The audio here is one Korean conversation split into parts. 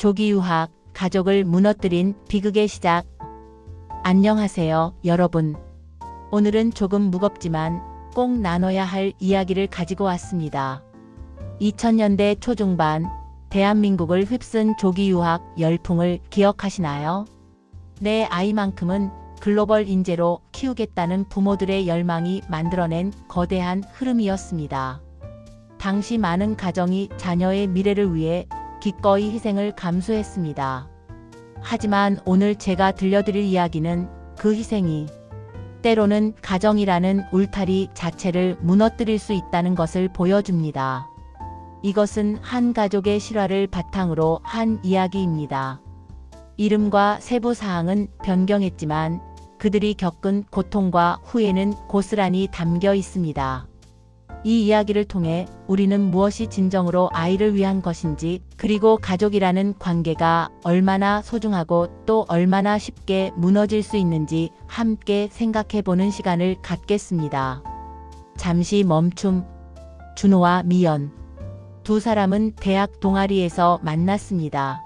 조기 유학, 가족을 무너뜨린 비극의 시작. 안녕하세요, 여러분. 오늘은 조금 무겁지만 꼭 나눠야 할 이야기를 가지고 왔습니다. 2000년대 초중반 대한민국을 휩쓴 조기 유학 열풍을 기억하시나요? 내 아이만큼은 글로벌 인재로 키우겠다는 부모들의 열망이 만들어낸 거대한 흐름이었습니다. 당시 많은 가정이 자녀의 미래를 위해 기꺼이 희생을 감수했습니다. 하지만 오늘 제가 들려드릴 이야기는 그 희생이 때로는 가정이라는 울타리 자체를 무너뜨릴 수 있다는 것을 보여줍니다. 이것은 한 가족의 실화를 바탕으로 한 이야기입니다. 이름과 세부 사항은 변경했지만 그들이 겪은 고통과 후회는 고스란히 담겨 있습니다. 이 이야기를 통해 우리는 무엇이 진정으로 아이를 위한 것인지, 그리고 가족이라는 관계가 얼마나 소중하고 또 얼마나 쉽게 무너질 수 있는지 함께 생각해보는 시간을 갖겠습니다. 잠시 멈춤. 준호와 미연. 두 사람은 대학 동아리에서 만났습니다.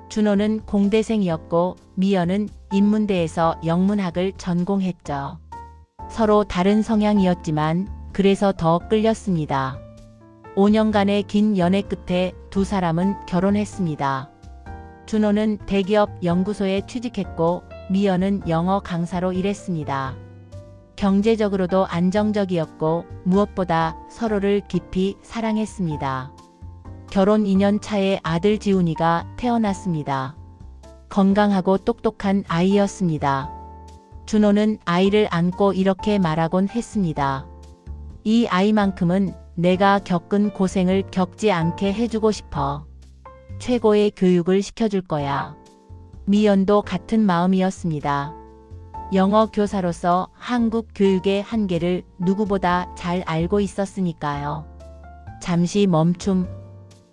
준호는 공대생이었고 미연은 인문대에서 영문학을 전공했죠. 서로 다른 성향이었지만 그래서 더 끌렸습니다. 5년간의 긴 연애 끝에 두 사람은 결혼했습니다. 준호는 대기업 연구소에 취직했고 미연은 영어 강사로 일했습니다. 경제적으로도 안정적이었고 무엇보다 서로를 깊이 사랑했습니다. 결혼 2년 차에 아들 지훈이가 태어났습니다. 건강하고 똑똑한 아이였습니다. 준호는 아이를 안고 이렇게 말하곤 했습니다. 이 아이만큼은 내가 겪은 고생을 겪지 않게 해주고 싶어. 최고의 교육을 시켜줄 거야. 미연도 같은 마음이었습니다. 영어 교사로서 한국 교육의 한계를 누구보다 잘 알고 있었으니까요. 잠시 멈춤.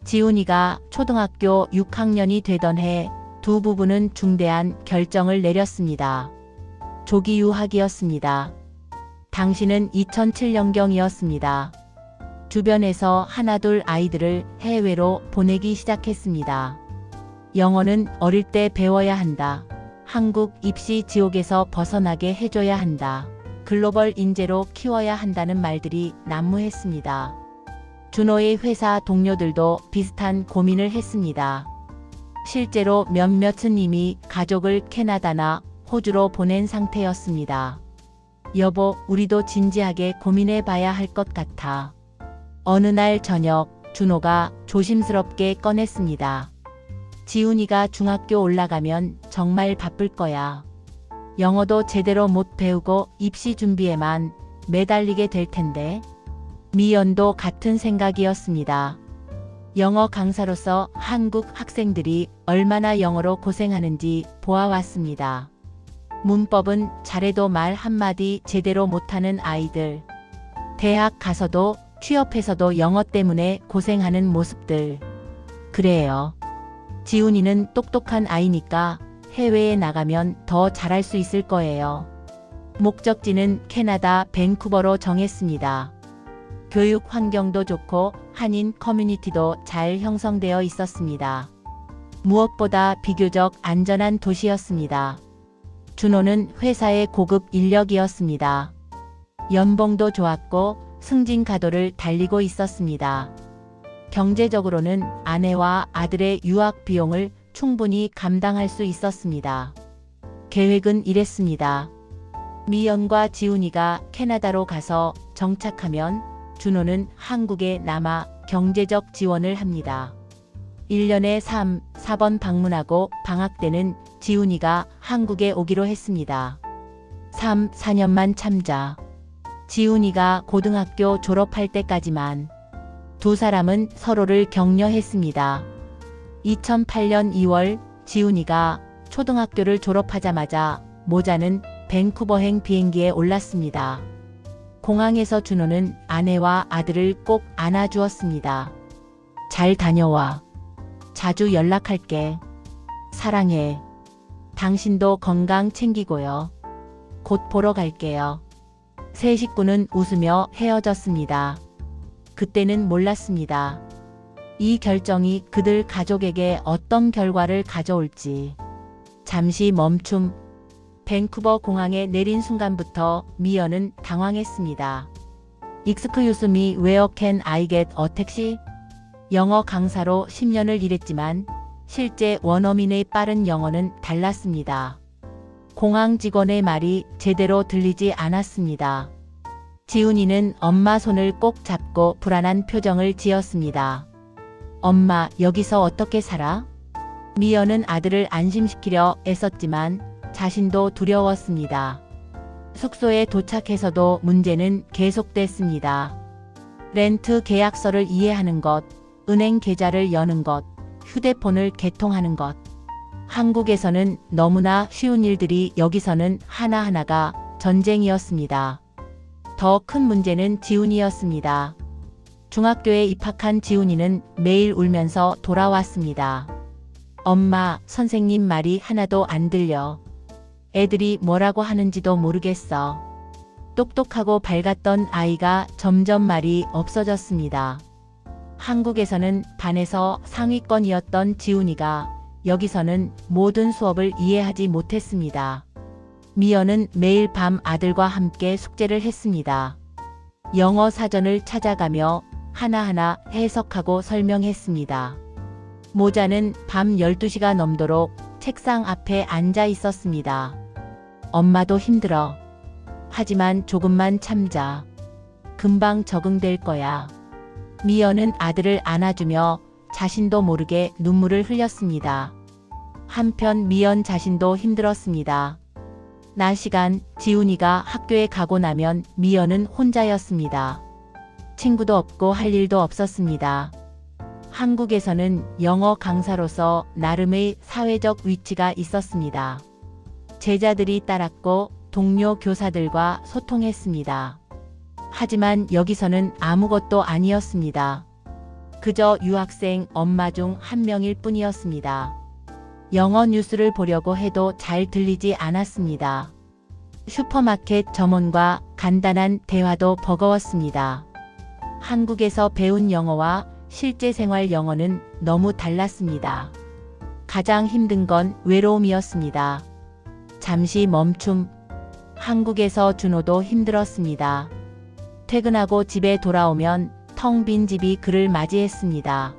지훈이가 초등학교 6학년이 되던 해 두 부부는 중대한 결정을 내렸습니다. 조기 유학이었습니다. 당시는 2007년경이었습니다. 주변에서 하나둘 아이들을 해외로 보내기 시작했습니다. 영어는 어릴 때 배워야 한다. 한국 입시 지옥에서 벗어나게 해줘야 한다. 글로벌 인재로 키워야 한다는 말들이 난무했습니다. 준호의 회사 동료들도 비슷한 고민을 했습니다. 실제로 몇몇은 이미 가족을 캐나다나 호주로 보낸 상태였습니다. 여보, 우리도 진지하게 고민해 봐야 할 것 같아. 어느 날 저녁, 준호가 조심스럽게 꺼냈습니다. 지훈이가 중학교 올라가면 정말 바쁠 거야. 영어도 제대로 못 배우고 입시 준비에만 매달리게 될 텐데. 미연도 같은 생각이었습니다. 영어 강사로서 한국 학생들이 얼마나 영어로 고생하는지 보아왔습니다. 문법은 잘해도 말 한마디 제대로 못하는 아이들. 대학 가서도 취업해서도 영어 때문에 고생하는 모습들. 그래요. 지훈이는 똑똑한 아이니까 해외에 나가면 더 잘할 수 있을 거예요. 목적지는 캐나다 밴쿠버로 정했습니다. 교육 환경도 좋고 한인 커뮤니티도 잘 형성되어 있었습니다. 무엇보다 비교적 안전한 도시였습니다. 준호는 회사의 고급 인력이었습니다. 연봉도 좋았고 승진 가도를 달리고 있었습니다. 경제적으로는 아내와 아들의 유학 비용을 충분히 감당할 수 있었습니다. 계획은 이랬습니다. 미연과 지훈이가 캐나다로 가서 정착하면 준호는 한국에 남아 경제적 지원을 합니다. 1년에 3, 4번 방문하고 방학 때는 지훈이가 한국에 오기로 했습니다. 3, 4년만 참자. 지훈이가 고등학교 졸업할 때까지만. 두 사람은 서로를 격려했습니다. 2008년 2월 지훈이가 초등학교를 졸업하자마자 모자는 밴쿠버행 비행기에 올랐습니다. 공항에서 준호는 아내와 아들을 꼭 안아주었습니다. 잘 다녀와. 자주 연락할게. 사랑해. 당신도 건강 챙기고요. 곧 보러 갈게요. 세 식구는 웃으며 헤어졌습니다. 그때는 몰랐습니다. 이 결정이 그들 가족에게 어떤 결과를 가져올지. 잠시 멈춤. 밴쿠버 공항에 내린 순간부터 미연은 당황했습니다. Excuse me, where can I get a taxi? 영어 강사로 10년을 일했지만 실제 원어민의 빠른 영어는 달랐습니다. 공항 직원의 말이 제대로 들리지 않았습니다. 지훈이는 엄마 손을 꼭 잡고 불안한 표정을 지었습니다. 엄마, 여기서 어떻게 살아? 미연은 아들을 안심시키려 애썼지만 자신도 두려웠습니다. 숙소에 도착해서도 문제는 계속됐습니다. 렌트 계약서를 이해하는 것, 은행 계좌를 여는 것, 휴대폰을 개통하는 것. 한국에서는 너무나 쉬운 일들이 여기서는 하나하나가 전쟁이었습니다. 더 큰 문제는 지훈이었습니다. 중학교에 입학한 지훈이는 매일 울면서 돌아왔습니다. 엄마, 선생님 말이 하나도 안 들려. 애들이 뭐라고 하는지도 모르겠어. 똑똑하고 밝았던 아이가 점점 말이 없어졌습니다. 한국에서는 반에서 상위권이었던 지훈이가 여기서는 모든 수업을 이해하지 못했습니다. 미연은 매일 밤 아들과 함께 숙제를 했습니다. 영어 사전을 찾아가며 하나하나 해석하고 설명했습니다. 모자는 밤 12시가 넘도록 책상 앞에 앉아 있었습니다. 엄마도 힘들어. 하지만 조금만 참자. 금방 적응될 거야. 미연은 아들을 안아주며 자신도 모르게 눈물을 흘렸습니다. 한편 미연 자신도 힘들었습니다. 낮 시간 지훈이가 학교에 가고 나면 미연은 혼자였습니다. 친구도 없고 할 일도 없었습니다. 한국에서는 영어 강사로서 나름의 사회적 위치가 있었습니다. 제자들이 따랐고 동료 교사들과 소통했습니다. 하지만 여기서는 아무것도 아니었습니다. 그저 유학생 엄마 중 한 명일 뿐이었습니다. 영어 뉴스를 보려고 해도 잘 들리지 않았습니다. 슈퍼마켓 점원과 간단한 대화도 버거웠습니다. 한국에서 배운 영어와 실제 생활 영어는 너무 달랐습니다. 가장 힘든 건 외로움이었습니다. 잠시 멈춤. 한국에서 준호도 힘들었습니다. 퇴근하고 집에 돌아오면 텅 빈 집이 그를 맞이했습니다.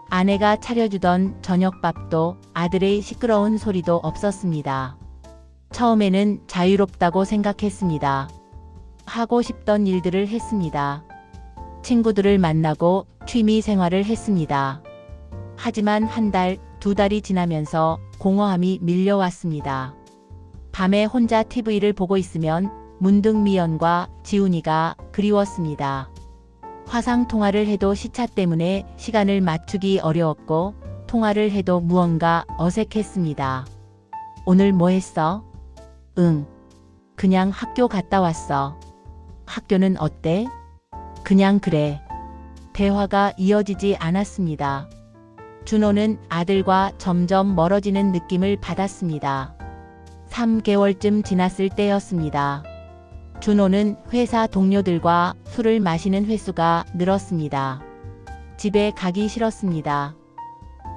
아내가 차려주던 저녁밥도 아들의 시끄러운 소리도 없었습니다. 처음에는 자유롭다고 생각했습니다. 하고 싶던 일들을 했습니다. 친구들을 만나고 취미 생활을 했습니다. 하지만 한 달, 두 달이 지나면서 공허함이 밀려왔습니다. 밤에 혼자 TV를 보고 있으면 문득 미연과 지훈이가 그리웠습니다. 화상 통화를 해도 시차 때문에 시간을 맞추기 어려웠고 통화를 해도 무언가 어색했습니다. 오늘 뭐 했어? 응. 그냥 학교 갔다 왔어. 학교는 어때? 그냥 그래. 대화가 이어지지 않았습니다. 준호는 아들과 점점 멀어지는 느낌을 받았습니다. 3개월쯤 지났을 때였습니다. 준호는 회사 동료들과 술을 마시는 횟수가 늘었습니다. 집에 가기 싫었습니다.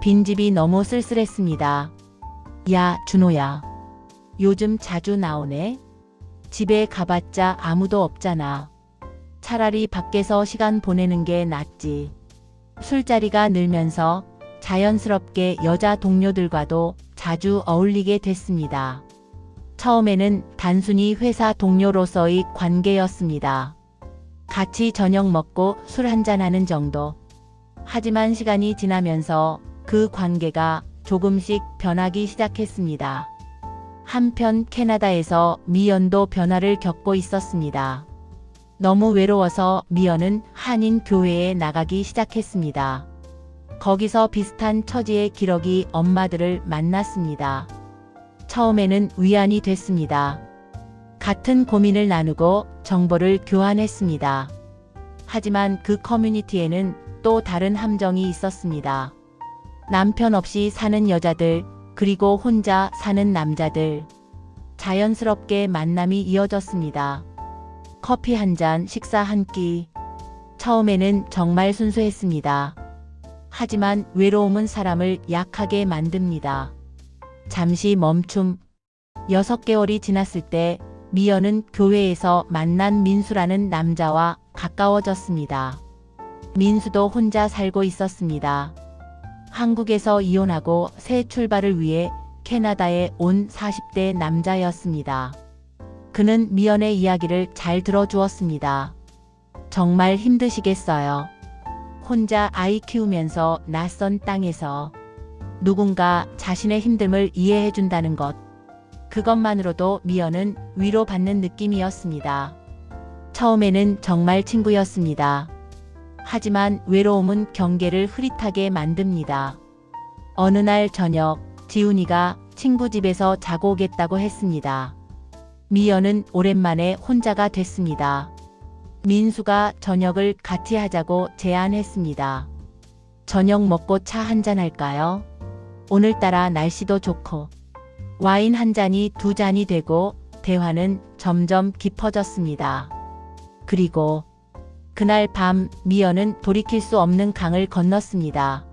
빈집이 너무 쓸쓸했습니다. 야, 준호야. 요즘 자주 나오네? 집에 가봤자 아무도 없잖아. 차라리 밖에서 시간 보내는 게 낫지. 술자리가 늘면서 자연스럽게 여자 동료들과도 자주 어울리게 됐습니다. 처음에는 단순히 회사 동료로서의 관계였습니다. 같이 저녁 먹고 술 한잔하는 정도. 하지만 시간이 지나면서 그 관계가 조금씩 변하기 시작했습니다. 한편 캐나다에서 미연도 변화를 겪고 있었습니다. 너무 외로워서 미연은 한인 교회에 나가기 시작했습니다. 거기서 비슷한 처지의 기러기 엄마들을 만났습니다. 처음에는 위안이 됐습니다. 같은 고민을 나누고 정보를 교환했습니다. 하지만 그 커뮤니티에는 또 다른 함정이 있었습니다. 남편 없이 사는 여자들, 그리고 혼자 사는 남자들. 자연스럽게 만남이 이어졌습니다. 커피 한 잔, 식사 한 끼. 처음에는 정말 순수했습니다. 하지만 외로움은 사람을 약하게 만듭니다. 잠시 멈춤. 6개월이 지났을 때 미연은 교회에서 만난 민수라는 남자와 가까워졌습니다. 민수도 혼자 살고 있었습니다. 한국에서 이혼하고 새 출발을 위해 캐나다에 온 40대 남자였습니다. 그는 미연의 이야기를 잘 들어주었습니다. 정말 힘드시겠어요. 혼자 아이 키우면서 낯선 땅에서 누군가 자신의 힘듦을 이해해준다는 것. 그것만으로도 미연은 위로받는 느낌이었습니다. 처음에는 정말 친구였습니다. 하지만 외로움은 경계를 흐릿하게 만듭니다. 어느 날 저녁, 지훈이가 친구 집에서 자고 오겠다고 했습니다. 미연은 오랜만에 혼자가 됐습니다. 민수가 저녁을 같이 하자고 제안했습니다. 저녁 먹고 차 한잔 할까요? 오늘따라 날씨도 좋고. 와인 한 잔이 2잔이 되고 대화는 점점 깊어졌습니다. 그리고 그날 밤 미연은 돌이킬 수 없는 강을 건넜습니다.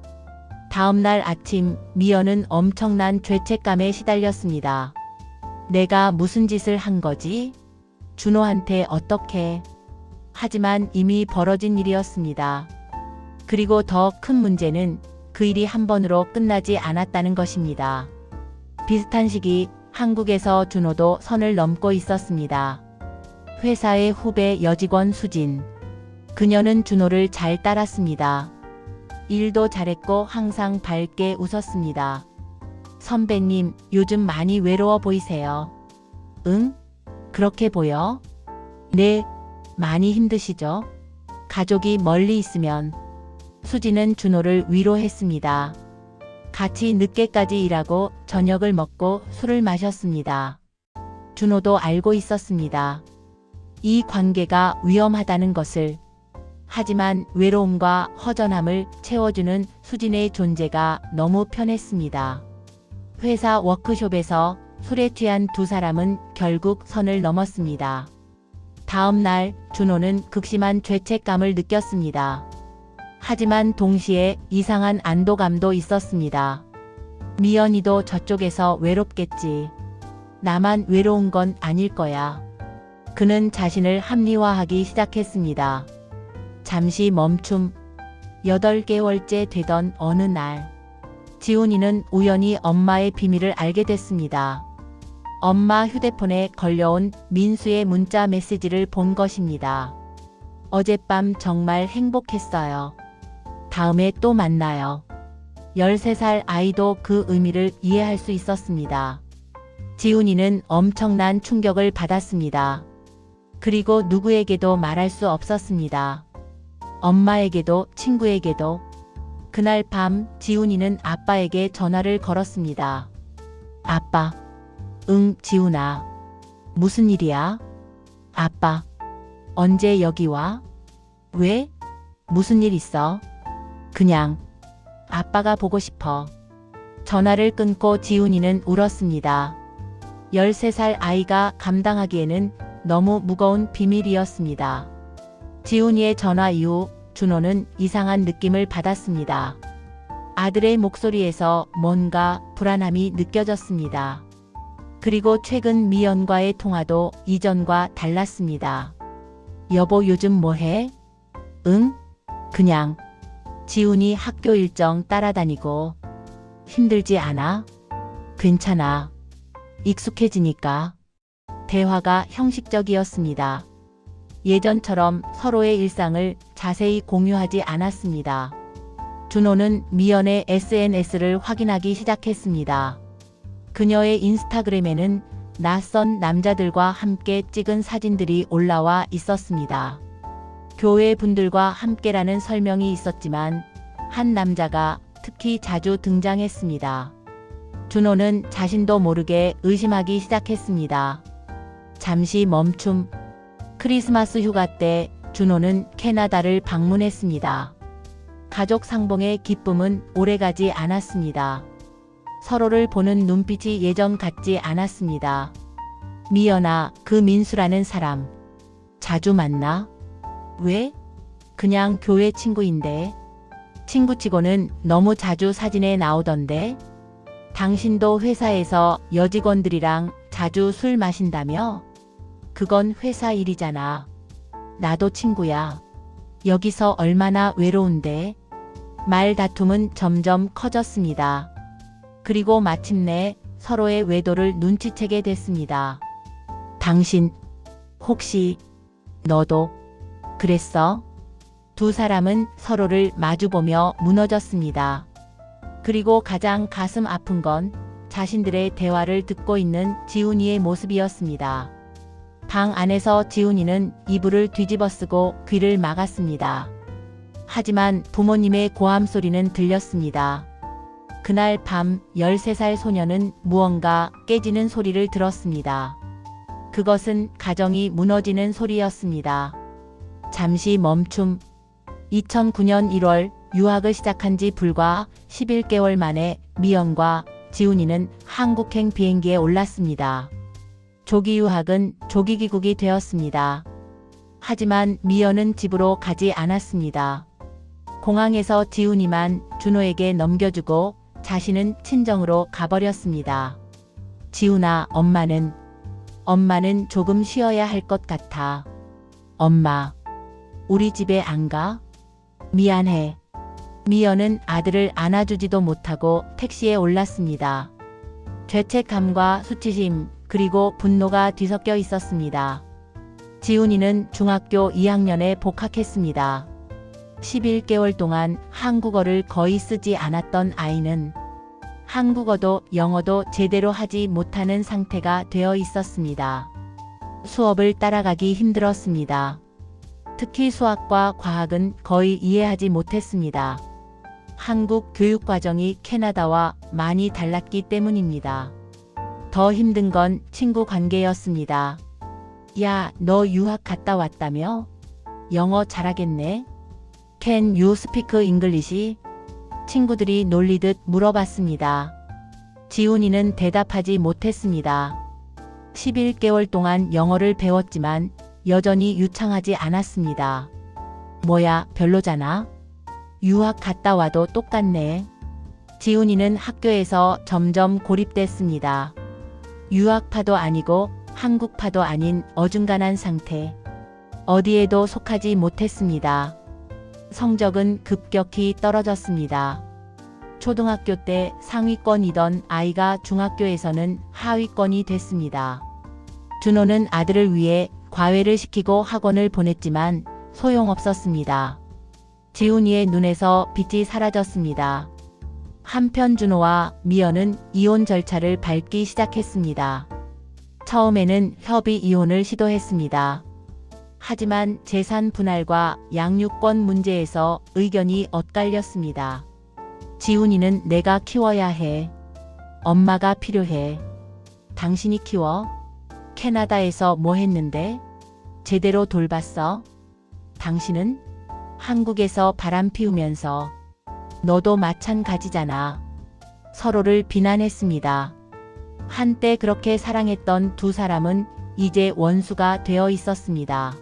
다음 날 아침 미연은 엄청난 죄책감에 시달렸습니다. 내가 무슨 짓을 한 거지? 준호한테 어떻게? 하지만 이미 벌어진 일이었습니다. 그리고 더 큰 문제는 그 일이 한 번으로 끝나지 않았다는 것입니다. 비슷한 시기 한국에서 준호도 선을 넘고 있었습니다. 회사의 후배 여직원 수진. 그녀는 준호를 잘 따랐습니다. 일도 잘했고 항상 밝게 웃었습니다. 선배님, 요즘 많이 외로워 보이세요. 응? 그렇게 보여? 네, 많이 힘드시죠? 가족이 멀리 있으면. 수진은 준호를 위로했습니다. 같이 늦게까지 일하고 저녁을 먹고 술을 마셨습니다. 준호도 알고 있었습니다. 이 관계가 위험하다는 것을. 하지만 외로움과 허전함을 채워주는 수진의 존재가 너무 편했습니다. 회사 워크숍에서 술에 취한 두 사람은 결국 선을 넘었습니다. 다음 날 준호는 극심한 죄책감을 느꼈습니다. 하지만 동시에 이상한 안도감도 있었습니다. 미연이도 저쪽에서 외롭겠지. 나만 외로운 건 아닐 거야. 그는 자신을 합리화하기 시작했습니다. 잠시 멈춤. 8개월째 되던 어느 날, 지훈이는 우연히 엄마의 비밀을 알게 됐습니다. 엄마 휴대폰에 걸려온 민수의 문자 메시지를 본 것입니다. 어젯밤 정말 행복했어요. 다음에 또 만나요. 13살 아이도 그 의미를 이해할 수 있었습니다. 지훈이는 엄청난 충격을 받았습니다. 그리고 누구에게도 말할 수 없었습니다. 엄마에게도 친구에게도. 그날 밤 지훈이는 아빠에게 전화를 걸었습니다. 아빠. 응, 지훈아. 무슨 일이야? 아빠. 언제 여기 와? 왜? 무슨 일 있어? 그냥. 아빠가 보고 싶어. 전화를 끊고 지훈이는 울었습니다. 13살 아이가 감당하기에는 너무 무거운 비밀이었습니다. 지훈이의 전화 이후 준호는 이상한 느낌을 받았습니다. 아들의 목소리에서 뭔가 불안함이 느껴졌습니다. 그리고 최근 미연과의 통화도 이전과 달랐습니다. 여보, 요즘 뭐해? 응? 그냥. 지훈이 학교 일정 따라다니고. 힘들지 않아? 괜찮아. 익숙해지니까. 대화가 형식적이었습니다. 예전처럼 서로의 일상을 자세히 공유하지 않았습니다. 준호는 미연의 SNS를 확인하기 시작했습니다. 그녀의 인스타그램에는 낯선 남자들과 함께 찍은 사진들이 올라와 있었습니다. 교회 분들과 함께라는 설명이 있었지만 한 남자가 특히 자주 등장했습니다. 준호는 자신도 모르게 의심하기 시작했습니다. 잠시 멈춤. 크리스마스 휴가 때 준호는 캐나다를 방문했습니다. 가족 상봉의 기쁨은 오래가지 않았습니다. 서로를 보는 눈빛이 예전 같지 않았습니다. 미연아, 그 민수라는 사람 자주 만나? 왜? 그냥 교회 친구인데. 친구치고는 너무 자주 사진에 나오던데? 당신도 회사에서 여직원들이랑 자주 술 마신다며? 그건 회사 일이잖아. 나도 친구야. 여기서 얼마나 외로운데? 말다툼은 점점 커졌습니다. 그리고 마침내 서로의 외도를 눈치채게 됐습니다. 당신, 혹시 너도 그랬어? 두 사람은 서로를 마주보며 무너졌습니다. 그리고 가장 가슴 아픈 건 자신들의 대화를 듣고 있는 지훈이의 모습이었습니다. 방 안에서 지훈이는 이불을 뒤집어쓰고 귀를 막았습니다. 하지만 부모님의 고함 소리는 들렸습니다. 그날 밤 13살 소녀는 무언가 깨지는 소리를 들었습니다. 그것은 가정이 무너지는 소리였습니다. 잠시 멈춤. 2009년 1월 유학을 시작한 지 불과 11개월 만에 미연과 지훈이는 한국행 비행기에 올랐습니다. 조기 유학은 조기 귀국이 되었습니다. 하지만 미연은 집으로 가지 않았습니다. 공항에서 지훈이만 준호에게 넘겨주고 자신은 친정으로 가버렸습니다. 지훈아, 엄마는 조금 쉬어야 할 것 같아. 엄마, 우리 집에 안 가? 미안해. 미연은 아들을 안아주지도 못하고 택시에 올랐습니다. 죄책감과 수치심 그리고 분노가 뒤섞여 있었습니다. 지훈이는 중학교 2학년에 복학했습니다. 11개월 동안 한국어를 거의 쓰지 않았던 아이는 한국어도 영어도 제대로 하지 못하는 상태가 되어 있었습니다. 수업을 따라가기 힘들었습니다. 특히 수학과 과학은 거의 이해하지 못했습니다. 한국 교육 과정이 캐나다와 많이 달랐기 때문입니다. 더 힘든 건 친구 관계였습니다. 야, 너 유학 갔다 왔다며? 영어 잘하겠네? Can you speak English? 친구들이 놀리듯 물어봤습니다. 지훈이는 대답하지 못했습니다. 11개월 동안 영어를 배웠지만 여전히 유창하지 않았습니다. 뭐야, 별로잖아? 유학 갔다 와도 똑같네. 지훈이는 학교에서 점점 고립됐습니다. 유학파도 아니고 한국파도 아닌 어중간한 상태. 어디에도 속하지 못했습니다. 성적은 급격히 떨어졌습니다. 초등학교 때 상위권이던 아이가 중학교에서는 하위권이 됐습니다. 준호는 아들을 위해 과외를 시키고 학원을 보냈지만 소용없었습니다. 지훈이의 눈에서 빛이 사라졌습니다. 한편 준호와 미연은 이혼 절차를 밟기 시작했습니다. 처음에는 협의 이혼을 시도했습니다. 하지만 재산 분할과 양육권 문제에서 의견이 엇갈렸습니다. 지훈이는 내가 키워야 해. 엄마가 필요해. 당신이 키워? 캐나다에서 뭐 했는데? 제대로 돌봤어? 당신은? 한국에서 바람 피우면서. 너도 마찬가지잖아. 서로를 비난했습니다. 한때 그렇게 사랑했던 두 사람은 이제 원수가 되어 있었습니다.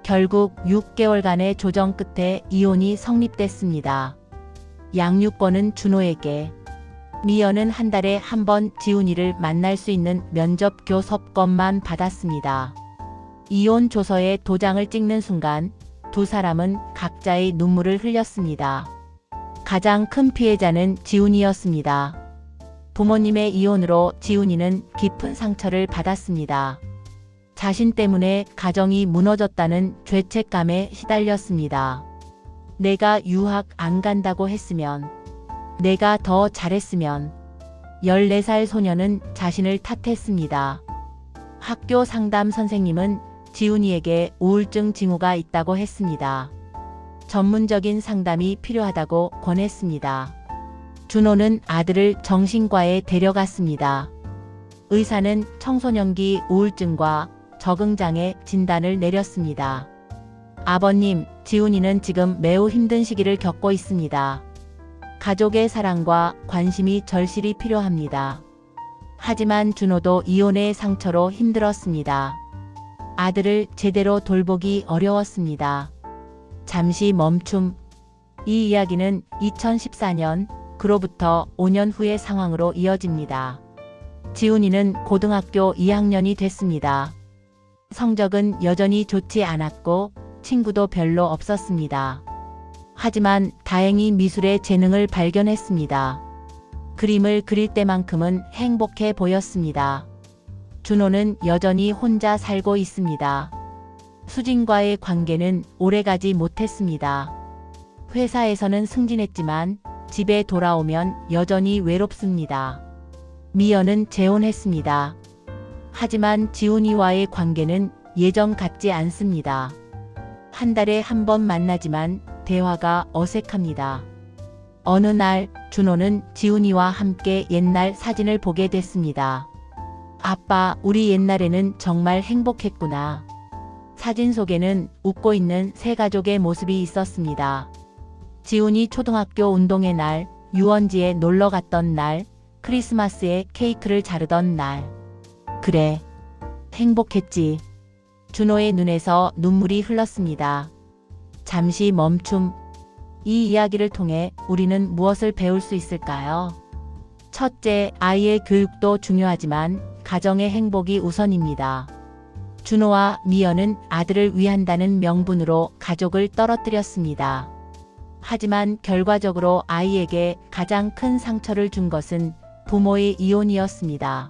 결국 6개월간의 조정 끝에 이혼이 성립됐습니다. 양육권은 준호에게, 미연은 한 달에 한 번 지훈이를 만날 수 있는 면접 교섭권만 받았습니다. 이혼 조서에 도장을 찍는 순간 두 사람은 각자의 눈물을 흘렸습니다. 가장 큰 피해자는 지훈이었습니다. 부모님의 이혼으로 지훈이는 깊은 상처를 받았습니다. 자신 때문에 가정이 무너졌다는 죄책감에 시달렸습니다. 내가 유학 안 간다고 했으면, 내가 더 잘했으면. 14살 소녀는 자신을 탓했습니다. 학교 상담 선생님은 지훈이에게 우울증 징후가 있다고 했습니다. 전문적인 상담이 필요하다고 권했습니다. 준호는 아들을 정신과에 데려갔습니다. 의사는 청소년기 우울증과 적응장애 진단을 내렸습니다. 아버님, 지훈이는 지금 매우 힘든 시기를 겪고 있습니다. 가족의 사랑과 관심이 절실히 필요합니다. 하지만 준호도 이혼의 상처로 힘들었습니다. 아들을 제대로 돌보기 어려웠습니다. 잠시 멈춤. 이 이야기는 2014년, 그로부터 5년 후의 상황으로 이어집니다. 지훈이는 고등학교 2학년이 됐습니다. 성적은 여전히 좋지 않았고 친구도 별로 없었습니다. 하지만 다행히 미술의 재능을 발견했습니다. 그림을 그릴 때만큼은 행복해 보였습니다. 준호는 여전히 혼자 살고 있습니다. 수진과의 관계는 오래가지 못했습니다. 회사에서는 승진했지만 집에 돌아오면 여전히 외롭습니다. 미연은 재혼했습니다. 하지만 지훈이와의 관계는 예전 같지 않습니다. 한 달에 한 번 만나지만 대화가 어색합니다. 어느 날 준호는 지훈이와 함께 옛날 사진을 보게 됐습니다. 아빠, 우리 옛날에는 정말 행복했구나. 사진 속에는 웃고 있는 세 가족의 모습이 있었습니다. 지훈이 초등학교 운동회 날, 유원지에 놀러 갔던 날, 크리스마스에 케이크를 자르던 날. 그래, 행복했지. 준호의 눈에서 눈물이 흘렀습니다. 잠시 멈춤. 이 이야기를 통해 우리는 무엇을 배울 수 있을까요? 첫째, 아이의 교육도 중요하지만 가정의 행복이 우선입니다. 준호와 미연은 아들을 위한다는 명분으로 가족을 떨어뜨렸습니다. 하지만 결과적으로 아이에게 가장 큰 상처를 준 것은 부모의 이혼이었습니다.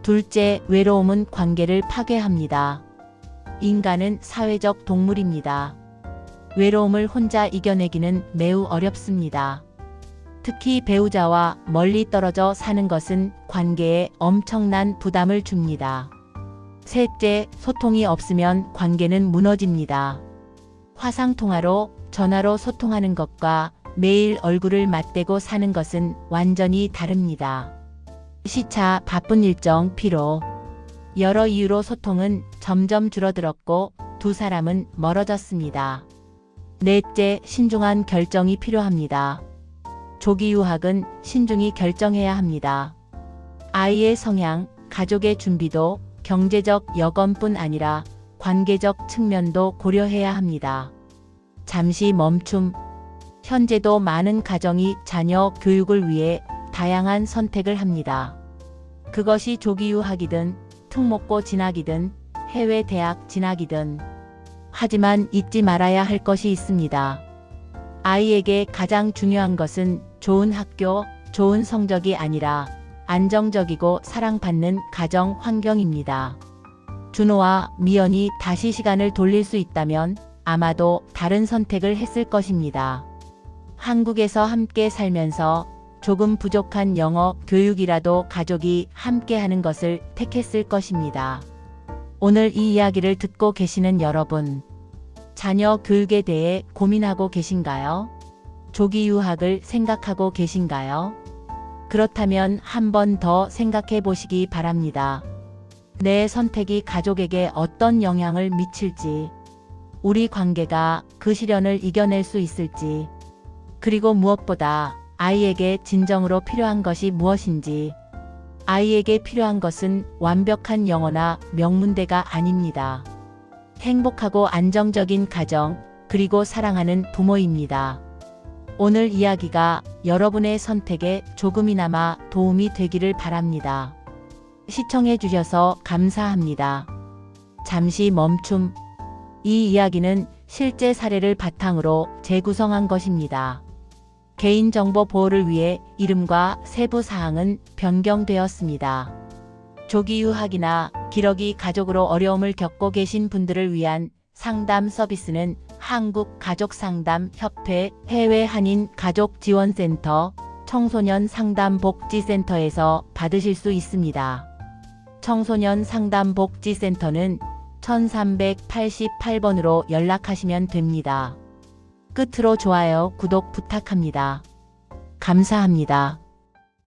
둘째, 외로움은 관계를 파괴합니다. 인간은 사회적 동물입니다. 외로움을 혼자 이겨내기는 매우 어렵습니다. 특히 배우자와 멀리 떨어져 사는 것은 관계에 엄청난 부담을 줍니다. 셋째, 소통이 없으면 관계는 무너집니다. 화상통화로, 전화로 소통하는 것과 매일 얼굴을 맞대고 사는 것은 완전히 다릅니다. 시차, 바쁜 일정, 피로. 여러 이유로 소통은 점점 줄어들었고 두 사람은 멀어졌습니다. 넷째, 신중한 결정이 필요합니다. 조기 유학은 신중히 결정해야 합니다. 아이의 성향, 가족의 준비도 경제적 여건뿐 아니라 관계적 측면도 고려해야 합니다. 잠시 멈춤. 현재도 많은 가정이 자녀 교육을 위해 다양한 선택을 합니다. 그것이 조기 유학이든 특목고 진학이든 해외 대학 진학이든. 하지만 잊지 말아야 할 것이 있습니다. 아이에게 가장 중요한 것은 좋은 학교, 좋은 성적이 아니라 안정적이고 사랑받는 가정 환경입니다. 준호와 미연이 다시 시간을 돌릴 수 있다면 아마도 다른 선택을 했을 것입니다. 한국에서 함께 살면서 조금 부족한 영어 교육이라도 가족이 함께 하는 것을 택했을 것입니다. 오늘 이 이야기를 듣고 계시는 여러분, 자녀 교육에 대해 고민하고 계신가요? 조기 유학을 생각하고 계신가요? 그렇다면 한 번 더 생각해 보시기 바랍니다. 내 선택이 가족에게 어떤 영향을 미칠지, 우리 관계가 그 시련을 이겨낼 수 있을지, 그리고 무엇보다 아이에게 진정으로 필요한 것이 무엇인지. 아이에게 필요한 것은 완벽한 영어나 명문대가 아닙니다. 행복하고 안정적인 가정, 그리고 사랑하는 부모입니다. 오늘 이야기가 여러분의 선택에 조금이나마 도움이 되기를 바랍니다. 시청해 주셔서 감사합니다. 잠시 멈춤. 이 이야기는 실제 사례를 바탕으로 재구성한 것입니다. 개인정보 보호를 위해 이름과 세부 사항은 변경되었습니다. 조기 유학이나 기러기 가족으로 어려움을 겪고 계신 분들을 위한 상담 서비스는 한국가족상담협회 해외 한인 가족지원센터 청소년 상담복지센터에서 받으실 수 있습니다. 청소년 상담복지센터는 1388번으로 연락하시면 됩니다. 끝으로 좋아요, 구독 부탁합니다. 감사합니다.